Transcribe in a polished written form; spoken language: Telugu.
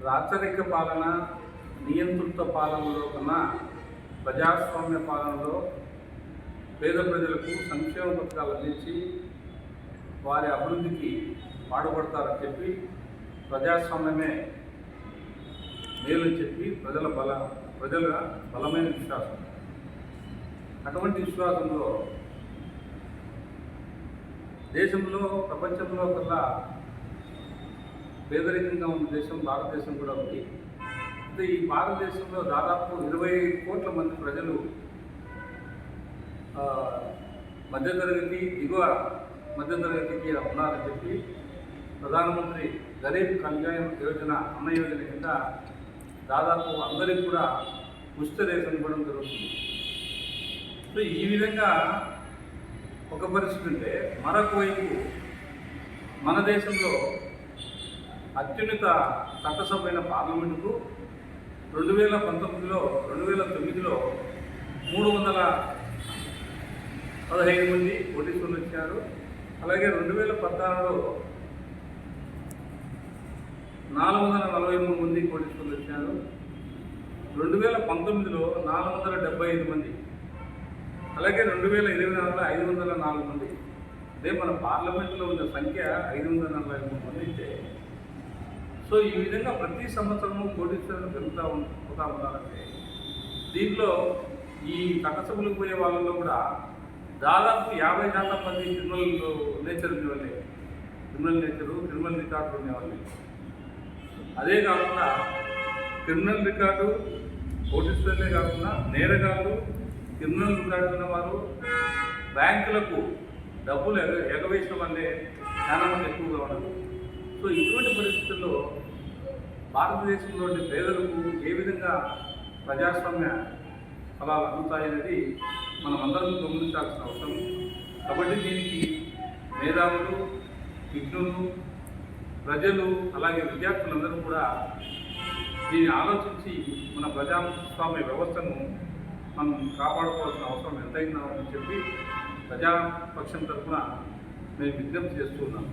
రాచరిక పాలన, నియంతృత్వ పాలనలో కన్నా ప్రజాస్వామ్య పాలనలో పేద ప్రజలకు సంక్షేమ పథకాలు అందించి వారి అభివృద్ధికి పాటుపడతారని చెప్పి ప్రజాస్వామ్యమే మేలని చెప్పి ప్రజల బలమైన విశ్వాసం. అటువంటి విశ్వాసంలో దేశంలో ప్రపంచంలో కల్లా పేదరికంగా ఉన్న దేశం భారతదేశం కూడా ఉంది. అయితే ఈ భారతదేశంలో దాదాపు 25 కోట్ల మంది ప్రజలు మధ్యతరగతి, దిగువ మధ్యతరగతికి ఉన్నారని చెప్పి ప్రధానమంత్రి గరీబ్ కళ్యాణ్ యోజన అన్న యోజన కింద దాదాపు అందరికీ కూడా ఉచిత రేషన్ ఇవ్వడం జరుగుతుంది. సో ఈ విధంగా ఒక పరిస్థితి ఉంటే, మరొక వైపు మన దేశంలో అత్యున్నత చట్టసభ అయిన పార్లమెంటుకు 2019లో 2009లో 315 మంది కోటీశ్వరులు వచ్చారు. అలాగే 2014లో 443 మంది కోటీశ్వరులు వచ్చారు. 2019లో 475 మంది, అలాగే 2024లో 504 మంది. అదే మన పార్లమెంట్లో ఉన్న సంఖ్య 543 మంది అయితే, సో ఈ విధంగా ప్రతి సంవత్సరము కోటీశ్వరులు పెరుగుతూ ఉన్నారంటే, దీంట్లో ఈ చట్టసభలకు పోయే వాళ్ళలో కూడా దాదాపు 50% మంది క్రిమినల్ నేచర్ ఉండేవాళ్ళే, క్రిమినల్ రికార్డు ఉండేవాళ్ళే. అదే కాకుండా క్రిమినల్ రికార్డు కోటీశ్వరులే కాకుండా నేరగాళ్ళు, క్రిమినల్ రికార్డు ఉన్నవారు, బ్యాంకులకు డబ్బులు ఎగవేసిన వాళ్ళే చాలా మంది ఎక్కువగా ఉన్నారు. సో ఇటువంటి పరిస్థితుల్లో భారతదేశంలోని పేదలకు ఏ విధంగా ప్రజాస్వామ్య ఫలాలు అందుతాయనేది మనం అందరం గమనించాల్సిన అవసరం. కాబట్టి దీనికి మేధావులు, విజ్ఞులు, ప్రజలు, అలాగే విద్యార్థులందరూ కూడా దీన్ని ఆలోచించి మన ప్రజాస్వామ్య వ్యవస్థను మనం కాపాడుకోవాల్సిన అవసరం ఎంతైనా అని చెప్పి ప్రజాపక్షం తరఫున మేము విజ్ఞప్తి చేస్తూ ఉన్నాం.